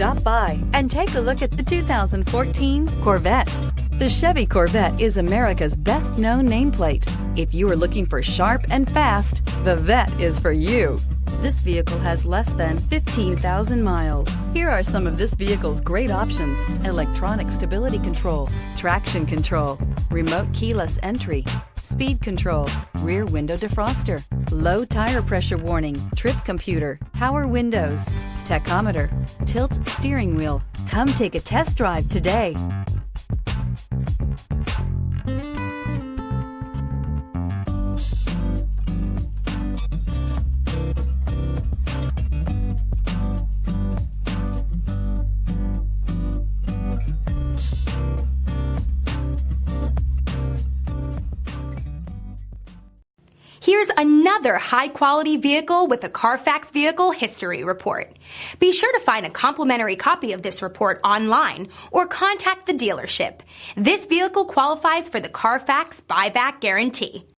Stop by and take a look at the 2014 Corvette. The Chevy Corvette is America's best-known nameplate. If you are looking for sharp and fast, the Vette is for you. This vehicle has less than 15,000 miles. Here are some of this vehicle's great options: electronic stability control, traction control, remote keyless entry, speed control, rear window defroster, low tire pressure warning, trip computer, power windows, tachometer, tilt steering wheel. Come take a test drive today. Here's another high-quality vehicle with a CARFAX Vehicle History Report. Be sure to find a complimentary copy of this report online or contact the dealership. This vehicle qualifies for the CARFAX Buyback Guarantee.